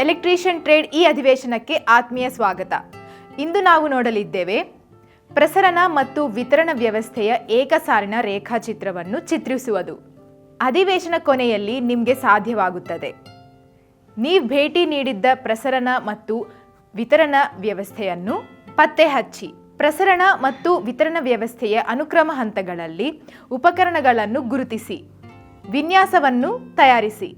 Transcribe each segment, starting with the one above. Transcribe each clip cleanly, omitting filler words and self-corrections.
Electrician trade ಈ ಅಧಿವೇಶನಕ್ಕೆ ಆತ್ಮೀಯ ಸ್ವಾಗತ. ಇಂದು ನಾವು ನೋಡಲಿದ್ದೇವೆ ಪ್ರಸರಣ ಮತ್ತು ವಿತರಣಾ ವ್ಯವಸ್ಥೆಯ ಏಕಸಾಲಿನ ರೇಖಾಚಿತ್ರವನ್ನು ಚಿತ್ರಿಸುವುದು. ಅಧಿವೇಶನ ಕೊನೆಯಲ್ಲಿ ನಿಮಗೆ ಸಾಧ್ಯವಾಗುತ್ತದೆ. ನೀವು ಭೇಟಿ ನೀಡಿದ್ದ ಪ್ರಸರಣ ಮತ್ತು ವಿತರಣಾ ವ್ಯವಸ್ಥೆಯನ್ನು ಪತ್ತೆ ಹಚ್ಚಿ. ಪ್ರಸರಣ ಮತ್ತು ವಿತರಣಾ ವ್ಯವಸ್ಥೆಯ ಅನುಕ್ರಮ ಹಂತಗಳಲ್ಲಿ ಉಪಕರಣಗಳನ್ನು ಗುರುತಿಸಿ, ವಿನ್ಯಾಸವನ್ನು ತಯಾರಿಸಿ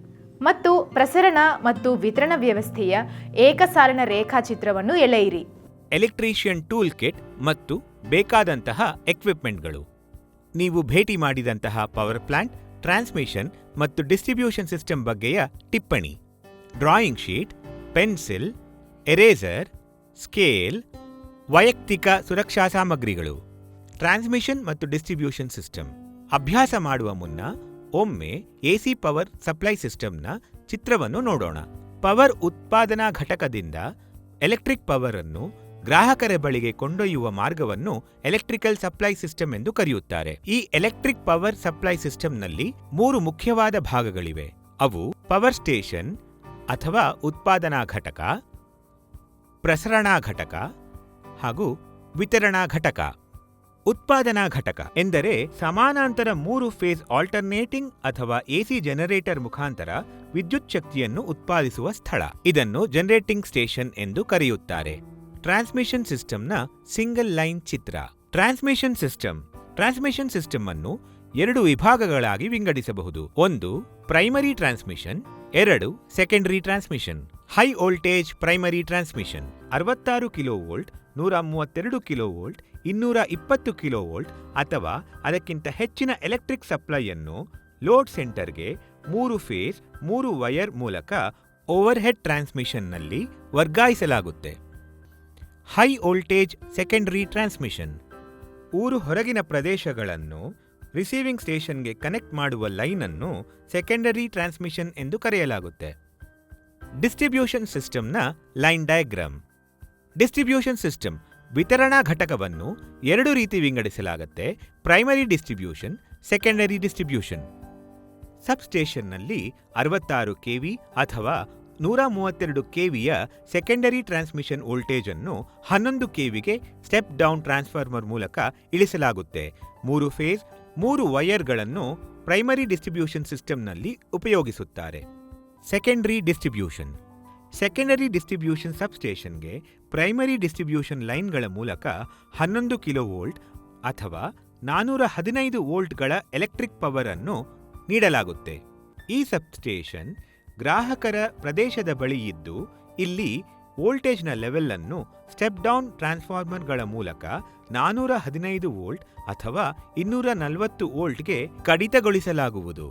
ಮತ್ತು ಪ್ರಸರಣ ಮತ್ತು ವಿತರಣಾ ವ್ಯವಸ್ಥೆಯ ಏಕಸಾಲಿನ ರೇಖಾಚಿತ್ರವನ್ನು ಎಳೆಯಿರಿ. ಎಲೆಕ್ಟ್ರಿಷಿಯನ್ ಟೂಲ್ ಕಿಟ್ ಮತ್ತು ಬೇಕಾದಂತಹ ಎಕ್ವಿಪ್ಮೆಂಟ್ಗಳು. ನೀವು ಭೇಟಿ ಮಾಡಿದಂತಹ ಪವರ್ ಪ್ಲಾಂಟ್, ಟ್ರಾನ್ಸ್ಮಿಷನ್ ಮತ್ತು ಡಿಸ್ಟ್ರಿಬ್ಯೂಷನ್ ಸಿಸ್ಟಮ್ ಬಗ್ಗೆಯ ಟಿಪ್ಪಣಿ. Drawing sheet, pencil, eraser, scale, ವೈಯಕ್ತಿಕ ಸುರಕ್ಷಾ ಸಾಮಗ್ರಿಗಳು. ಟ್ರಾನ್ಸ್ಮಿಷನ್ ಮತ್ತು ಡಿಸ್ಟ್ರಿಬ್ಯೂಷನ್ ಸಿಸ್ಟಮ್. ಅಭ್ಯಾಸ ಮಾಡುವ ಮುನ್ನ ಒಮ್ಮೆ ಎಸಿ ಪವರ್ ಸಪ್ಲೈ ಸಿಸ್ಟಮ್ನ ಚಿತ್ರವನ್ನು ನೋಡೋಣ. ಪವರ್ ಉತ್ಪಾದನಾ ಘಟಕದಿಂದ ಎಲೆಕ್ಟ್ರಿಕ್ ಪವರ್ ಅನ್ನು ಗ್ರಾಹಕರ ಬಳಿಗೆ ಕೊಂಡೊಯ್ಯುವ ಮಾರ್ಗವನ್ನು ಎಲೆಕ್ಟ್ರಿಕಲ್ ಸಪ್ಲೈ ಸಿಸ್ಟಮ್ ಎಂದು ಕರೆಯುತ್ತಾರೆ. ಈ ಎಲೆಕ್ಟ್ರಿಕ್ ಪವರ್ ಸಪ್ಲೈ ಸಿಸ್ಟಮ್ನಲ್ಲಿ 3 ಮುಖ್ಯವಾದ ಭಾಗಗಳಿವೆ. ಅವು ಪವರ್ ಸ್ಟೇಷನ್ ಅಥವಾ ಉತ್ಪಾದನಾ ಘಟಕ, ಪ್ರಸರಣಾ ಘಟಕ ಹಾಗೂ ವಿತರಣಾ ಘಟಕ. ಉತ್ಪಾದನಾ ಘಟಕ ಎಂದರೆ ಸಮಾನಾಂತರ 3 ಫೇಸ್ ಆಲ್ಟರ್ನೇಟಿಂಗ್ ಅಥವಾ ಎಸಿ ಜನರೇಟರ್ ಮುಖಾಂತರ ವಿದ್ಯುತ್ ಶಕ್ತಿಯನ್ನು ಉತ್ಪಾದಿಸುವ ಸ್ಥಳ. ಇದನ್ನು ಜನರೇಟಿಂಗ್ ಸ್ಟೇಷನ್ ಎಂದು ಕರೆಯುತ್ತಾರೆ. ಟ್ರಾನ್ಸ್ಮಿಷನ್ ಸಿಸ್ಟಮ್ನ ಸಿಂಗಲ್ ಲೈನ್ ಚಿತ್ರ. ಟ್ರಾನ್ಸ್ಮಿಷನ್ ಸಿಸ್ಟಮ್ ಅನ್ನು 2 ವಿಭಾಗಗಳಾಗಿ ವಿಂಗಡಿಸಬಹುದು. 1 primary transmission, 2 secondary transmission. High voltage primary transmission 66 kilovolt, 132 kilovolt, 220 kilovolt ಅಥವಾ ಅದಕ್ಕಿಂತ ಹೆಚ್ಚಿನ ಎಲೆಕ್ಟ್ರಿಕ್ ಸಪ್ಲೈಯನ್ನು ಲೋಡ್ ಸೆಂಟರ್ಗೆ 3 ಫೇಸ್ 3 ವೈರ್ ಮೂಲಕ ಓವರ್ ಹೆಡ್ ಟ್ರಾನ್ಸ್ಮಿಷನ್ನಲ್ಲಿ ವರ್ಗಾಯಿಸಲಾಗುತ್ತೆ. ಹೈ ವೋಲ್ಟೇಜ್ ಸೆಕೆಂಡರಿ ಟ್ರಾನ್ಸ್ಮಿಷನ್ ಊರು ಹೊರಗಿನ ಪ್ರದೇಶಗಳನ್ನು ರಿಸೀವಿಂಗ್ ಸ್ಟೇಷನ್ಗೆ ಕನೆಕ್ಟ್ ಮಾಡುವ ಲೈನ್ ಅನ್ನು ಸೆಕೆಂಡರಿ ಟ್ರಾನ್ಸ್ಮಿಷನ್ ಎಂದು ಕರೆಯಲಾಗುತ್ತೆ. ಡಿಸ್ಟ್ರಿಬ್ಯೂಷನ್ ಸಿಸ್ಟಮ್ನ ಲೈನ್ ಡಯಾಗ್ರಾಮ್. ಡಿಸ್ಟ್ರಿಬ್ಯೂಷನ್ ಸಿಸ್ಟಮ್ ವಿತರಣಾ ಘಟಕವನ್ನು 2 ರೀತಿ ವಿಂಗಡಿಸಲಾಗುತ್ತೆ: ಪ್ರೈಮರಿ ಡಿಸ್ಟ್ರಿಬ್ಯೂಷನ್, ಸೆಕೆಂಡರಿ ಡಿಸ್ಟ್ರಿಬ್ಯೂಷನ್. ಸಬ್ಸ್ಟೇಷನ್ನಲ್ಲಿ 66 ಕೆವಿ ಅಥವಾ 132 ಕೆವಿಯ ಸೆಕೆಂಡರಿ ಟ್ರಾನ್ಸ್ಮಿಷನ್ ವೋಲ್ಟೇಜ್ ಅನ್ನು 11 ಕೆವಿಗೆ ಸ್ಟೆಪ್ ಡೌನ್ ಟ್ರಾನ್ಸ್ಫಾರ್ಮರ್ ಮೂಲಕ ಇಳಿಸಲಾಗುತ್ತೆ. 3 ಫೇಸ್ 3 ವೈರ್ಗಳನ್ನು ಪ್ರೈಮರಿ ಡಿಸ್ಟ್ರಿಬ್ಯೂಷನ್ ಸಿಸ್ಟಮ್ನಲ್ಲಿ ಉಪಯೋಗಿಸುತ್ತಾರೆ. ಸೆಕೆಂಡರಿ ಡಿಸ್ಟ್ರಿಬ್ಯೂಷನ್ ಸಬ್ಸ್ಟೇಷನ್ಗೆ ಪ್ರೈಮರಿ ಡಿಸ್ಟ್ರಿಬ್ಯೂಷನ್ ಲೈನ್ಗಳ ಮೂಲಕ 11 ಕಿಲೋವೋಲ್ಟ್ ಅಥವಾ 415 ವೋಲ್ಟ್ಗಳ ಎಲೆಕ್ಟ್ರಿಕ್ ಪವರ್ ಅನ್ನು ನೀಡಲಾಗುತ್ತೆ. ಈ ಸಬ್ಸ್ಟೇಷನ್ ಗ್ರಾಹಕರ ಪ್ರದೇಶದ ಬಳಿ ಇದ್ದು, ಇಲ್ಲಿ ವೋಲ್ಟೇಜ್ನ ಲೆವೆಲ್ ಅನ್ನು ಸ್ಟೆಪ್ ಡೌನ್ ಟ್ರಾನ್ಸ್ಫಾರ್ಮರ್ಗಳ ಮೂಲಕ 415 ವೋಲ್ಟ್ ಅಥವಾ 240 ವೋಲ್ಟ್ಗೆ ಕಡಿತಗೊಳಿಸಲಾಗುವುದು.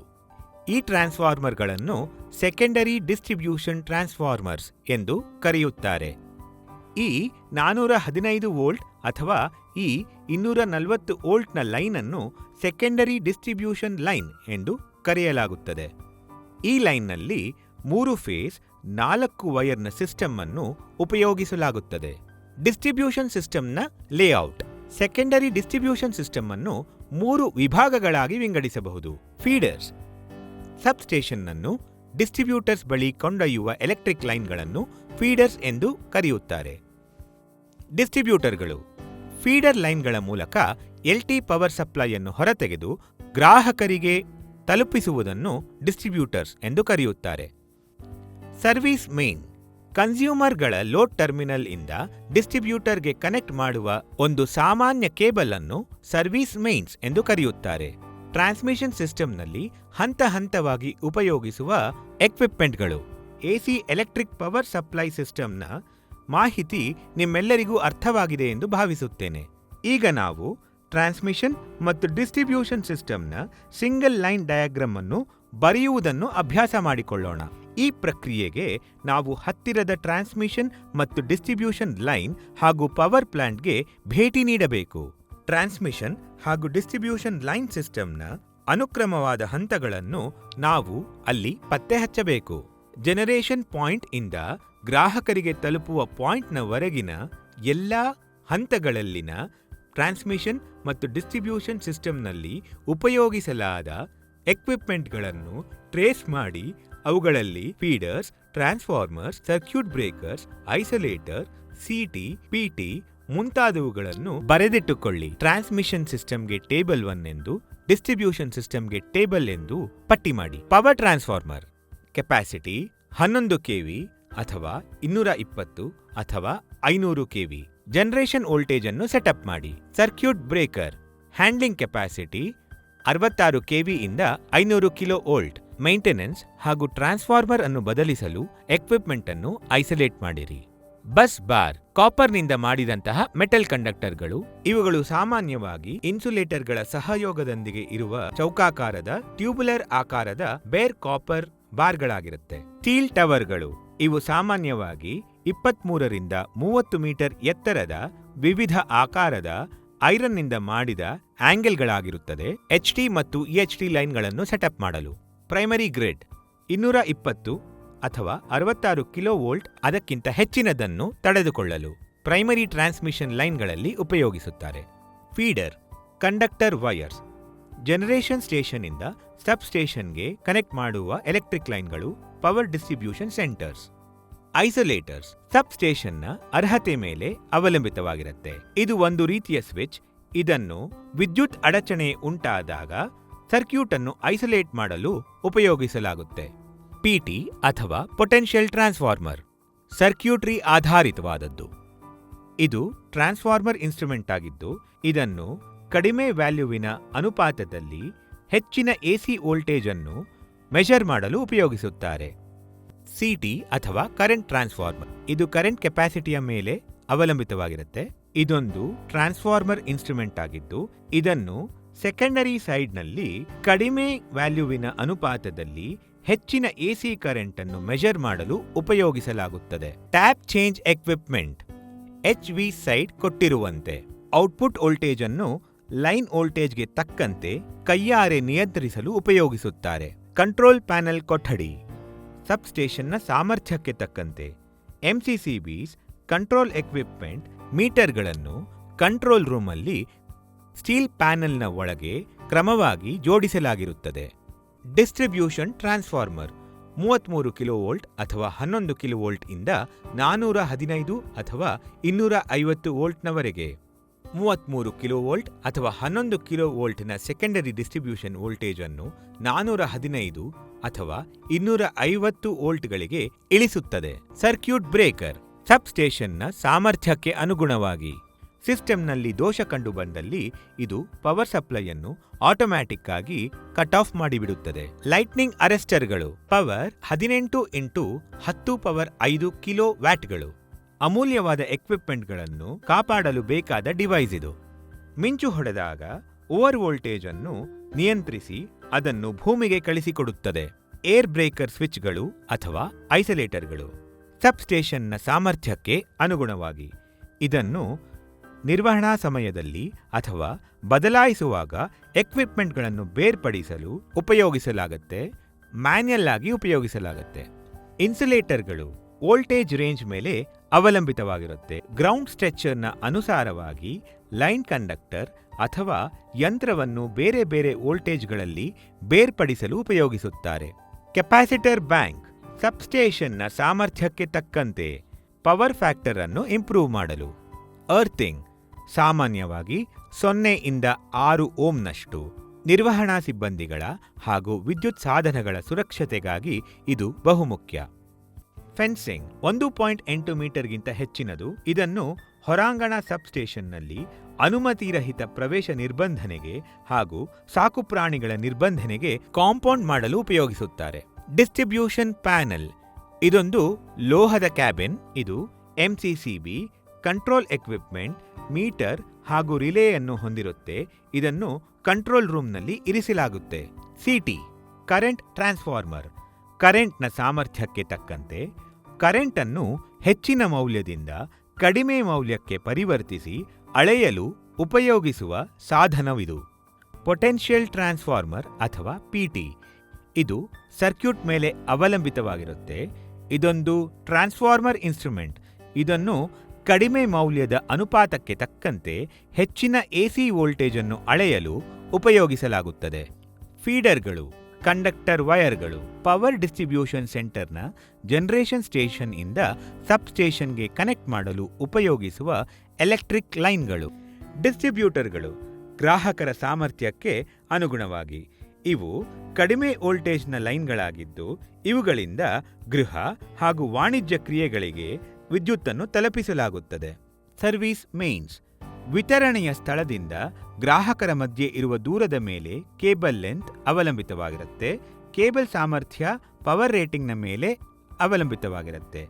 ಈ ಟ್ರಾನ್ಸ್ಫಾರ್ಮರ್ಗಳನ್ನು ಸೆಕೆಂಡರಿ ಡಿಸ್ಟ್ರಿಬ್ಯೂಷನ್ ಟ್ರಾನ್ಸ್ಫಾರ್ಮರ್ಸ್ ಎಂದು ಕರೆಯುತ್ತಾರೆ. ಈ 415 ವೋಲ್ಟ್ ಅಥವಾ ಈ 240 ವೋಲ್ಟ್ನ ಲೈನ್ ಅನ್ನು ಸೆಕೆಂಡರಿ ಡಿಸ್ಟ್ರಿಬ್ಯೂಷನ್ ಲೈನ್ ಎಂದು ಕರೆಯಲಾಗುತ್ತದೆ. ಈ ಲೈನ್ನಲ್ಲಿ 3 ಫೇಸ್ 4 ವೈರ್ನ ಸಿಸ್ಟಮ್ ಅನ್ನು ಉಪಯೋಗಿಸಲಾಗುತ್ತದೆ. ಡಿಸ್ಟ್ರಿಬ್ಯೂಷನ್ ಸಿಸ್ಟಮ್ನ ಲೇಔಟ್. ಸೆಕೆಂಡರಿ ಡಿಸ್ಟ್ರಿಬ್ಯೂಷನ್ ಸಿಸ್ಟಮ್ ಅನ್ನು 3 ವಿಭಾಗಗಳಾಗಿ ವಿಂಗಡಿಸಬಹುದು. ಫೀಡರ್ಸ್. ಸಬ್ಸ್ಟೇಷನ್ ಅನ್ನು ಡಿಸ್ಟ್ರಿಬ್ಯೂಟರ್ಸ್ ಬಳಿ ಕೊಂಡೊಯ್ಯುವ ಎಲೆಕ್ಟ್ರಿಕ್ ಲೈನ್ಗಳನ್ನು ಫೀಡರ್ಸ್ ಎಂದು ಕರೆಯುತ್ತಾರೆ. ಡಿಸ್ಟ್ರಿಬ್ಯೂಟರ್ಗಳು ಫೀಡರ್ ಲೈನ್ಗಳ ಮೂಲಕ ಎಲ್ಟಿ ಪವರ್ ಸಪ್ಲೈಯನ್ನು ಹೊರತೆಗೆದು ಗ್ರಾಹಕರಿಗೆ ತಲುಪಿಸುವುದನ್ನು ಡಿಸ್ಟ್ರಿಬ್ಯೂಟರ್ಸ್ ಎಂದು ಕರೆಯುತ್ತಾರೆ. ಸರ್ವಿಸ್ ಮೇನ್ ಕನ್ಸ್ಯೂಮರ್ಗಳ ಲೋಡ್ ಟರ್ಮಿನಲ್ ಇಂದ ಡಿಸ್ಟ್ರಿಬ್ಯೂಟರ್ಗೆ ಕನೆಕ್ಟ್ ಮಾಡುವ ಒಂದು ಸಾಮಾನ್ಯ ಕೇಬಲ್ ಅನ್ನು ಸರ್ವಿಸ್ ಮೇನ್ಸ್ ಎಂದು ಕರೆಯುತ್ತಾರೆ. ಟ್ರಾನ್ಸ್ಮಿಷನ್ ಸಿಸ್ಟಮ್ನಲ್ಲಿ ಹಂತ ಹಂತವಾಗಿ ಉಪಯೋಗಿಸುವ ಎಕ್ವಿಪ್ಮೆಂಟ್ಗಳು. ಎಸಿ ಎಲೆಕ್ಟ್ರಿಕ್ ಪವರ್ ಸಪ್ಲೈ ಸಿಸ್ಟಮ್ನ ಮಾಹಿತಿ ನಿಮ್ಮೆಲ್ಲರಿಗೂ ಅರ್ಥವಾಗಿದೆ ಎಂದು ಭಾವಿಸುತ್ತೇನೆ. ಈಗ ನಾವು ಟ್ರಾನ್ಸ್ಮಿಷನ್ ಮತ್ತು ಡಿಸ್ಟ್ರಿಬ್ಯೂಷನ್ ಸಿಸ್ಟಮ್ನ ಸಿಂಗಲ್ ಲೈನ್ ಡಯಾಗ್ರಾಮ್ ಅನ್ನು ಬರೆಯುವುದನ್ನು ಅಭ್ಯಾಸ ಮಾಡಿಕೊಳ್ಳೋಣ. ಈ ಪ್ರಕ್ರಿಯೆಗೆ ನಾವು ಹತ್ತಿರದ ಟ್ರಾನ್ಸ್ಮಿಷನ್ ಮತ್ತು ಡಿಸ್ಟ್ರಿಬ್ಯೂಷನ್ ಲೈನ್ ಹಾಗೂ ಪವರ್ ಪ್ಲಾಂಟ್ಗೆ ಭೇಟಿ ನೀಡಬೇಕು. ಟ್ರಾನ್ಸ್ಮಿಷನ್ ಹಾಗೂ ಡಿಸ್ಟ್ರಿಬ್ಯೂಷನ್ ಲೈನ್ ಸಿಸ್ಟಮ್ನ ಅನುಕ್ರಮವಾದ ಹಂತಗಳನ್ನು ನಾವು ಅಲ್ಲಿ ಪತ್ತೆ ಹಚ್ಚಬೇಕು. ಜನರೇಷನ್ ಪಾಯಿಂಟ್ ಇಂದ ಗ್ರಾಹಕರಿಗೆ ತಲುಪುವ ಪಾಯಿಂಟ್ನವರೆಗಿನ ಎಲ್ಲ ಹಂತಗಳಲ್ಲಿನ ಟ್ರಾನ್ಸ್ಮಿಷನ್ ಮತ್ತು ಡಿಸ್ಟ್ರಿಬ್ಯೂಷನ್ ಸಿಸ್ಟಮ್ನಲ್ಲಿ ಉಪಯೋಗಿಸಲಾದ ಎಕ್ವಿಪ್ಮೆಂಟ್ಗಳನ್ನು ಟ್ರೇಸ್ ಮಾಡಿ ಅವುಗಳಲ್ಲಿ feeders, transformers, circuit breakers, isolator, CT, PT ಮುಂತಾದವುಗಳನ್ನು ಬರೆದಿಟ್ಟುಕೊಳ್ಳಿ. ಟ್ರಾನ್ಸ್ಮಿಷನ್ ಸಿಸ್ಟಮ್ಗೆ ಟೇಬಲ್ 1 ಎಂದು, ಡಿಸ್ಟ್ರಿಬ್ಯೂಷನ್ ಸಿಸ್ಟಮ್ಗೆ ಟೇಬಲ್ ಎಂದು ಪಟ್ಟಿ ಮಾಡಿ. ಪವರ್ ಟ್ರಾನ್ಸ್ಫಾರ್ಮರ್ ಕೆಪಾಸಿಟಿ 11 ಕೆವಿ ಅಥವಾ 220 ಅಥವಾ 500 ಕೆವಿ. ಜನರೇಷನ್ ವೋಲ್ಟೇಜ್ ಅನ್ನು ಸೆಟಪ್ ಮಾಡಿ. Circuit breaker handling capacity 66 KV ಇಂದ 500 ಕಿಲೋ ವೋಲ್ಟ್. ಮೇಂಟೆನೆನ್ಸ್ ಹಾಗೂ ಟ್ರಾನ್ಸ್ಫಾರ್ಮರ್ ಅನ್ನು ಬದಲಿಸಲು ಎಕ್ವಿಪ್ಮೆಂಟ್ ಅನ್ನು ಐಸೋಲೇಟ್ ಮಾಡಿರಿ. ಬಸ್ ಬಾರ್ ಕಾಪರ್ನಿಂದ ಮಾಡಿದಂತಹ ಮೆಟಲ್ ಕಂಡಕ್ಟರ್ಗಳು. ಇವುಗಳು ಸಾಮಾನ್ಯವಾಗಿ ಇನ್ಸುಲೇಟರ್ಗಳ ಸಹಯೋಗದೊಂದಿಗೆ ಇರುವ ಚೌಕಾಕಾರದ ಟ್ಯೂಬುಲರ್ ಆಕಾರದ ಬೇರ್ ಕಾಪರ್ ಬಾರ್ಗಳಾಗಿರುತ್ತೆ. ಸ್ಟೀಲ್ ಟವರ್ಗಳು ಇವು ಸಾಮಾನ್ಯವಾಗಿ 23 ರಿಂದ 30 ಮೀಟರ್ ಎತ್ತರದ ವಿವಿಧ ಆಕಾರದ ಐರನ್ನಿಂದ ಮಾಡಿದ ಆಂಗಲ್ಗಳಾಗಿರುತ್ತದೆ. HT ಮತ್ತು EHT ಲೈನ್ಗಳನ್ನು ಸೆಟಪ್ ಮಾಡಲು ಪ್ರೈಮರಿ ಗ್ರಿಡ್ 220 ಅಥವಾ 66 ಕಿಲೋ ವೋಲ್ಟ್ ಅದಕ್ಕಿಂತ ಹೆಚ್ಚಿನದನ್ನು ತಡೆದುಕೊಳ್ಳಲು ಪ್ರೈಮರಿ ಟ್ರಾನ್ಸ್ಮಿಷನ್ ಲೈನ್ಗಳಲ್ಲಿ ಉಪಯೋಗಿಸುತ್ತಾರೆ. Feeder conductor wires generation station ಇಂದ ಸಬ್ ಸ್ಟೇಷನ್ಗೆ ಕನೆಕ್ಟ್ ಮಾಡುವ ಎಲೆಕ್ಟ್ರಿಕ್ ಲೈನ್ಗಳು. Power distribution centres. ಐಸೋಲೇಟರ್ಸ್ ಸಬ್ ಸ್ಟೇಷನ್ನ ಅರ್ಹತೆ ಮೇಲೆ ಅವಲಂಬಿತವಾಗಿರುತ್ತೆ. ಇದು ಒಂದು ರೀತಿಯ ಸ್ವಿಚ್. ಇದನ್ನು ವಿದ್ಯುತ್ ಅಡಚಣೆ ಉಂಟಾದಾಗ ಸರ್ಕ್ಯೂಟ್ ಅನ್ನು ಐಸೋಲೇಟ್ ಮಾಡಲು ಉಪಯೋಗಿಸಲಾಗುತ್ತೆ. ಪಿಟಿ ಅಥವಾ ಪೊಟೆನ್ಷಿಯಲ್ ಟ್ರಾನ್ಸ್ಫಾರ್ಮರ್ ಸರ್ಕ್ಯೂಟ್ರಿ ಆಧಾರಿತವಾದದ್ದು. ಇದು ಟ್ರಾನ್ಸ್ಫಾರ್ಮರ್ ಇನ್ಸ್ಟ್ರುಮೆಂಟ್ ಆಗಿದ್ದು ಇದನ್ನು ಕಡಿಮೆ ವ್ಯಾಲ್ಯೂವಿನ ಅನುಪಾತದಲ್ಲಿ ಹೆಚ್ಚಿನ ಎಸಿ ವೋಲ್ಟೇಜ್ ಅನ್ನು ಮೆಷರ್ ಮಾಡಲು ಉಪಯೋಗಿಸುತ್ತಾರೆ. ಸಿಟಿ ಅಥವಾ ಕರೆಂಟ್ ಟ್ರಾನ್ಸ್ಫಾರ್ಮರ್ ಇದು ಕರೆಂಟ್ ಕೆಪಾಸಿಟಿಯ ಮೇಲೆ ಅವಲಂಬಿತವಾಗಿರುತ್ತೆ. ಇದೊಂದು ಟ್ರಾನ್ಸ್ಫಾರ್ಮರ್ ಇನ್ಸ್ಟ್ರುಮೆಂಟ್ ಆಗಿದ್ದು ಇದನ್ನು ಸೆಕೆಂಡರಿ ಸೈಡ್ನಲ್ಲಿ ಕಡಿಮೆ ವ್ಯಾಲ್ಯೂವಿನ ಅನುಪಾತದಲ್ಲಿ ಹೆಚ್ಚಿನ ಎಸಿ ಕರೆಂಟ್ ಅನ್ನು ಮೆಷರ್ ಮಾಡಲು ಉಪಯೋಗಿಸಲಾಗುತ್ತದೆ. Tap change equipment HV side ಕೊಟ್ಟಿರುವಂತೆ ಔಟ್ಪುಟ್ ವೋಲ್ಟೇಜ್ ಅನ್ನು ಲೈನ್ ವೋಲ್ಟೇಜ್ಗೆ ತಕ್ಕಂತೆ ಕೈಯಾರೆ ನಿಯಂತ್ರಿಸಲು ಉಪಯೋಗಿಸುತ್ತಾರೆ. ಕಂಟ್ರೋಲ್ ಪ್ಯಾನೆಲ್ ಕೊಠಡಿ ಸಬ್ ಸ್ಟೇಷನ್ನ ಸಾಮರ್ಥ್ಯಕ್ಕೆ ತಕ್ಕಂತೆ MCCBs ಕಂಟ್ರೋಲ್ ಎಕ್ವಿಪ್ಮೆಂಟ್ ಮೀಟರ್ಗಳನ್ನು ಕಂಟ್ರೋಲ್ ರೂಮಲ್ಲಿ ಸ್ಟೀಲ್ ಪ್ಯಾನೆಲ್ನ ಒಳಗೆ ಕ್ರಮವಾಗಿ ಜೋಡಿಸಲಾಗಿರುತ್ತದೆ. ಡಿಸ್ಟ್ರಿಬ್ಯೂಷನ್ ಟ್ರಾನ್ಸ್ಫಾರ್ಮರ್ 33 ಕಿಲೋವೋಲ್ಟ್ ಅಥವಾ 11 ಕಿಲೋವೋಲ್ಟ್ ಇಂದ 415 ಅಥವಾ 250 ವೋಲ್ಟ್ನವರೆಗೆ. 33 ಕಿಲೋವೋಲ್ಟ್ ಅಥವಾ 11 ಕಿಲೋವೋಲ್ಟ್ನ ಸೆಕೆಂಡರಿ ಡಿಸ್ಟ್ರಿಬ್ಯೂಷನ್ ವೋಲ್ಟೇಜ್ ಅನ್ನು 415 ಅಥವಾ 250 ವೋಲ್ಟ್ಗಳಿಗೆ ಇಳಿಸುತ್ತದೆ. ಸರ್ಕ್ಯೂಟ್ ಬ್ರೇಕರ್ ಸಬ್ ಸ್ಟೇಷನ್ನ ಸಾಮರ್ಥ್ಯಕ್ಕೆ ಅನುಗುಣವಾಗಿ ಸಿಸ್ಟಮ್ನಲ್ಲಿ ದೋಷ ಕಂಡುಬಂದಲ್ಲಿ ಇದು ಪವರ್ ಸಪ್ಲೈಯನ್ನು ಆಟೋಮ್ಯಾಟಿಕ್ ಆಗಿ ಕಟ್ ಆಫ್ ಮಾಡಿಬಿಡುತ್ತದೆ. ಲೈಟ್ನಿಂಗ್ ಅರೆಸ್ಟರ್ಗಳು ಪವರ್ 18 ಇಂಟು 10 ಪವರ್ 5 ಕಿಲೋ ವ್ಯಾಟ್ಗಳು. ಅಮೂಲ್ಯವಾದ ಎಕ್ವಿಪ್ಮೆಂಟ್ಗಳನ್ನು ಕಾಪಾಡಲು ಬೇಕಾದ ಡಿವೈಸ್ ಇದು. ಮಿಂಚು ಹೊಡೆದಾಗ ಓವರ್ ವೋಲ್ಟೇಜ್ ಅನ್ನು ನಿಯಂತ್ರಿಸಿ ಅದನ್ನು ಭೂಮಿಗೆ ಕಳಿಸಿಕೊಡುತ್ತದೆ. ಏರ್ ಬ್ರೇಕರ್ ಸ್ವಿಚ್ಗಳು ಅಥವಾ ಐಸೋಲೇಟರ್ಗಳು ಸಬ್ ಸ್ಟೇಷನ್ನ ಸಾಮರ್ಥ್ಯಕ್ಕೆ ಅನುಗುಣವಾಗಿ ಇದನ್ನು ನಿರ್ವಹಣಾ ಸಮಯದಲ್ಲಿ ಅಥವಾ ಬದಲಾಯಿಸುವಾಗ ಎಕ್ವಿಪ್ಮೆಂಟ್ಗಳನ್ನು ಬೇರ್ಪಡಿಸಲು ಉಪಯೋಗಿಸಲಾಗುತ್ತೆ. ಮ್ಯಾನ್ಯಲ್ ಆಗಿ ಉಪಯೋಗಿಸಲಾಗುತ್ತೆ. ಇನ್ಸುಲೇಟರ್ಗಳು ವೋಲ್ಟೇಜ್ ರೇಂಜ್ ಮೇಲೆ ಅವಲಂಬಿತವಾಗಿರುತ್ತೆ. ಗ್ರೌಂಡ್ ಸ್ಟ್ರೆಚರ್ನ ಅನುಸಾರವಾಗಿ ಲೈನ್ ಕಂಡಕ್ಟರ್ ಅಥವಾ ಯಂತ್ರವನ್ನು ಬೇರೆ ಬೇರೆ ವೋಲ್ಟೇಜ್ಗಳಲ್ಲಿ ಬೇರ್ಪಡಿಸಲು ಉಪಯೋಗಿಸುತ್ತಾರೆ. ಕೆಪಾಸಿಟರ್ ಬ್ಯಾಂಕ್ ಸಬ್ಸ್ಟೇಷನ್ನ ಸಾಮರ್ಥ್ಯಕ್ಕೆ ತಕ್ಕಂತೆ ಪವರ್ ಫ್ಯಾಕ್ಟರ್ ಅನ್ನು ಇಂಪ್ರೂವ್ ಮಾಡಲು. ಅರ್ಥಿಂಗ್ ಸಾಮಾನ್ಯವಾಗಿ 0 ಇಂದ 6 ಓಮ್ನಷ್ಟು. ನಿರ್ವಹಣಾ ಸಿಬ್ಬಂದಿಗಳ ಹಾಗೂ ವಿದ್ಯುತ್ ಸಾಧನಗಳ ಸುರಕ್ಷತೆಗಾಗಿ ಇದು ಬಹುಮುಖ್ಯ. ಫೆನ್ಸಿಂಗ್ 1.8 ಮೀಟರ್ಗಿಂತ ಹೆಚ್ಚಿನದು. ಇದನ್ನು ಹೊರಾಂಗಣ ಸಬ್ಸ್ಟೇಷನ್ನಲ್ಲಿ ಅನುಮತಿರಹಿತ ಪ್ರವೇಶ ನಿರ್ಬಂಧನೆಗೆ ಹಾಗೂ ಸಾಕುಪ್ರಾಣಿಗಳ ನಿರ್ಬಂಧನೆಗೆ ಕಾಂಪೌಂಡ್ ಮಾಡಲು ಉಪಯೋಗಿಸುತ್ತಾರೆ. ಡಿಸ್ಟ್ರಿಬ್ಯೂಷನ್ ಪ್ಯಾನೆಲ್ ಇದೊಂದು ಲೋಹದ ಕ್ಯಾಬಿನ್. ಇದು MCCB ಕಂಟ್ರೋಲ್ ಎಕ್ವಿಪ್ಮೆಂಟ್, ಮೀಟರ್ ಹಾಗೂ ರಿಲೇಯನ್ನು ಹೊಂದಿರುತ್ತೆ. ಇದನ್ನು ಕಂಟ್ರೋಲ್ ರೂಮ್ನಲ್ಲಿ ಇರಿಸಲಾಗುತ್ತೆ. ಸಿಟಿ ಕರೆಂಟ್ ಟ್ರಾನ್ಸ್ಫಾರ್ಮರ್ ಕರೆಂಟ್ನ ಸಾಮರ್ಥ್ಯಕ್ಕೆ ತಕ್ಕಂತೆ ಕರೆಂಟ್ ಅನ್ನು ಹೆಚ್ಚಿನ ಮೌಲ್ಯದಿಂದ ಕಡಿಮೆ ಮೌಲ್ಯಕ್ಕೆ ಪರಿವರ್ತಿಸಿ ಅಳೆಯಲು ಉಪಯೋಗಿಸುವ ಸಾಧನವಿದು. ಪೊಟೆನ್ಷಿಯಲ್ ಟ್ರಾನ್ಸ್ಫಾರ್ಮರ್ ಅಥವಾ PT ಇದು ಸರ್ಕ್ಯೂಟ್ ಮೇಲೆ ಅವಲಂಬಿತವಾಗಿರುತ್ತೆ. ಇದೊಂದು ಟ್ರಾನ್ಸ್ಫಾರ್ಮರ್ ಇನ್ಸ್ಟ್ರುಮೆಂಟ್. ಇದನ್ನು ಕಡಿಮೆ ಮೌಲ್ಯದ ಅನುಪಾತಕ್ಕೆ ತಕ್ಕಂತೆ ಹೆಚ್ಚಿನ AC ವೋಲ್ಟೇಜ್ ಅನ್ನು ಅಳೆಯಲು ಉಪಯೋಗಿಸಲಾಗುತ್ತದೆ. ಫೀಡರ್ಗಳು, ಕಂಡಕ್ಟರ್ ವೈರ್ಗಳು, ಪವರ್ ಡಿಸ್ಟ್ರಿಬ್ಯೂಷನ್ ಸೆಂಟರ್ನ ಜನರೇಷನ್ ಸ್ಟೇಷನ್ ಇಂದ ಸಬ್ ಸ್ಟೇಷನ್ಗೆ ಕನೆಕ್ಟ್ ಮಾಡಲು ಉಪಯೋಗಿಸುವ ಎಲೆಕ್ಟ್ರಿಕ್ ಲೈನ್ಗಳು. ಡಿಸ್ಟ್ರಿಬ್ಯೂಟರ್ಗಳು ಗ್ರಾಹಕರ ಸಾಮರ್ಥ್ಯಕ್ಕೆ ಅನುಗುಣವಾಗಿ ಇವು ಕಡಿಮೆ ವೋಲ್ಟೇಜ್ನ ಲೈನ್ಗಳಾಗಿದ್ದು ಇವುಗಳಿಂದ ಗೃಹ ಹಾಗೂ ವಾಣಿಜ್ಯ ಕ್ರಿಯೆಗಳಿಗೆ ವಿದ್ಯುತ್ತನ್ನು ತಲುಪಿಸಲಾಗುತ್ತದೆ. ಸರ್ವಿಸ್ ಮೇನ್ಸ್ ವಿತರಣೆಯ ಸ್ಥಳದಿಂದ ಗ್ರಾಹಕರ ಮಧ್ಯೆ ಇರುವ ದೂರದ ಮೇಲೆ ಕೇಬಲ್ ಲೆಂತ್ ಅವಲಂಬಿತವಾಗಿರುತ್ತೆ. ಕೇಬಲ್ ಸಾಮರ್ಥ್ಯ ಪವರ್ ರೇಟಿಂಗ್ನ ಮೇಲೆ ಅವಲಂಬಿತವಾಗಿರುತ್ತೆ.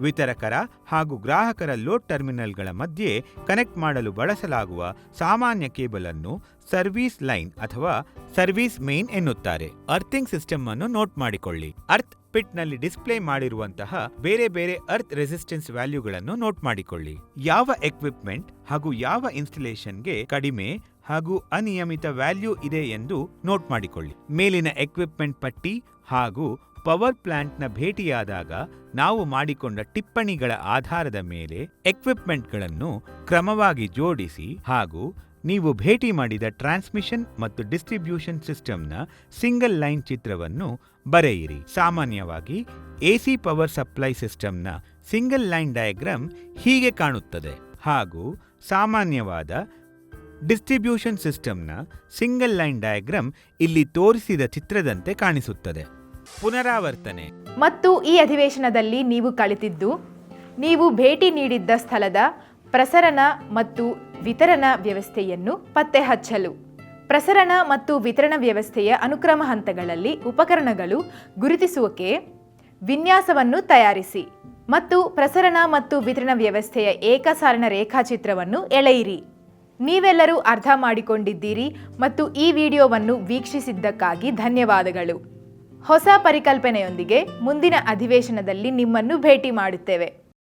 ವಿತರಕರ ಹಾಗೂ ಗ್ರಾಹಕರ ಲೋಡ್ ಟರ್ಮಿನಲ್ಗಳ ಮಧ್ಯೆ ಕನೆಕ್ಟ್ ಮಾಡಲು ಬಳಸಲಾಗುವ ಸಾಮಾನ್ಯ ಕೇಬಲ್ ಅನ್ನು ಸರ್ವಿಸ್ ಲೈನ್ ಅಥವಾ ಸರ್ವಿಸ್ ಮೇನ್ ಎನ್ನುತ್ತಾರೆ. ಅರ್ಥಿಂಗ್ ಸಿಸ್ಟಮ್ ಅನ್ನು ನೋಟ್ ಮಾಡಿಕೊಳ್ಳಿ. ಅರ್ತ್ ಪಿಟ್ನಲ್ಲಿ ಡಿಸ್ಪ್ಲೇ ಮಾಡಿರುವಂತಹ ಬೇರೆ ಬೇರೆ ಅರ್ತ್ ರೆಸಿಸ್ಟೆನ್ಸ್ ವ್ಯಾಲ್ಯೂಗಳನ್ನು ನೋಟ್ ಮಾಡಿಕೊಳ್ಳಿ. ಯಾವ ಎಕ್ವಿಪ್ಮೆಂಟ್ ಹಾಗೂ ಯಾವ ಇನ್ಸ್ಟಾಲೇಷನ್ಗೆ ಕಡಿಮೆ ಹಾಗೂ ಅನಿಯಮಿತ ವ್ಯಾಲ್ಯೂ ಇದೆ ಎಂದು ನೋಟ್ ಮಾಡಿಕೊಳ್ಳಿ. ಮೇಲಿನ ಎಕ್ವಿಪ್ಮೆಂಟ್ ಪಟ್ಟಿ ಹಾಗೂ ಪವರ್ ಪ್ಲಾಂಟ್ನ ಭೇಟಿಯಾದಾಗ ನಾವು ಮಾಡಿಕೊಂಡ ಟಿಪ್ಪಣಿಗಳ ಆಧಾರದ ಮೇಲೆ ಎಕ್ವಿಪ್ಮೆಂಟ್ಗಳನ್ನು ಕ್ರಮವಾಗಿ ಜೋಡಿಸಿ ಹಾಗೂ ನೀವು ಭೇಟಿ ಮಾಡಿದ ಟ್ರಾನ್ಸ್ಮಿಷನ್ ಮತ್ತು ಡಿಸ್ಟ್ರಿಬ್ಯೂಷನ್ ಸಿಸ್ಟಮ್ನ ಸಿಂಗಲ್ ಲೈನ್ ಚಿತ್ರವನ್ನು ಬರೆಯಿರಿ. ಸಾಮಾನ್ಯವಾಗಿ ಎಸಿ ಪವರ್ ಸಪ್ಲೈ ಸಿಸ್ಟಮ್ನ ಸಿಂಗಲ್ ಲೈನ್ ಡಯಾಗ್ರಾಮ್ ಹೀಗೆ ಕಾಣುತ್ತದೆ ಹಾಗೂ ಸಾಮಾನ್ಯವಾದ ಡಿಸ್ಟ್ರಿಬ್ಯೂಷನ್ ಸಿಸ್ಟಮ್ನ ಸಿಂಗಲ್ ಲೈನ್ ಡಯಾಗ್ರಾಮ್ ಇಲ್ಲಿ ತೋರಿಸಿದ ಚಿತ್ರದಂತೆ ಕಾಣಿಸುತ್ತದೆ. ಪುನರಾವರ್ತನೆ ಮತ್ತು ಈ ಅಧಿವೇಶನದಲ್ಲಿ ನೀವು ಕಲಿತಿದ್ದು, ನೀವು ಭೇಟಿ ನೀಡಿದ್ದ ಸ್ಥಳದ ಪ್ರಸರಣ ಮತ್ತು ವಿತರಣಾ ವ್ಯವಸ್ಥೆಯನ್ನು ಪತ್ತೆ ಹಚ್ಚಲು, ಪ್ರಸರಣ ಮತ್ತು ವಿತರಣಾ ವ್ಯವಸ್ಥೆಯ ಅನುಕ್ರಮ ಹಂತಗಳಲ್ಲಿ ಉಪಕರಣಗಳು ಗುರುತಿಸುವಿಕೆ ವಿನ್ಯಾಸವನ್ನು ತಯಾರಿಸಿ ಮತ್ತು ಪ್ರಸರಣ ಮತ್ತು ವಿತರಣಾ ವ್ಯವಸ್ಥೆಯ ಏಕಸಾಲಿನ ರೇಖಾಚಿತ್ರವನ್ನು ಎಳೆಯಿರಿ. ನೀವೆಲ್ಲರೂ ಅರ್ಥ ಮಾಡಿಕೊಂಡಿದ್ದೀರಿ ಮತ್ತು ಈ ವಿಡಿಯೋವನ್ನು ವೀಕ್ಷಿಸಿದ್ದಕ್ಕಾಗಿ ಧನ್ಯವಾದಗಳು. ಹೊಸ ಪರಿಕಲ್ಪನೆಯೊಂದಿಗೆ ಮುಂದಿನ ಅಧಿವೇಶನದಲ್ಲಿ ನಿಮ್ಮನ್ನು ಭೇಟಿ ಮಾಡುತ್ತೇವೆ.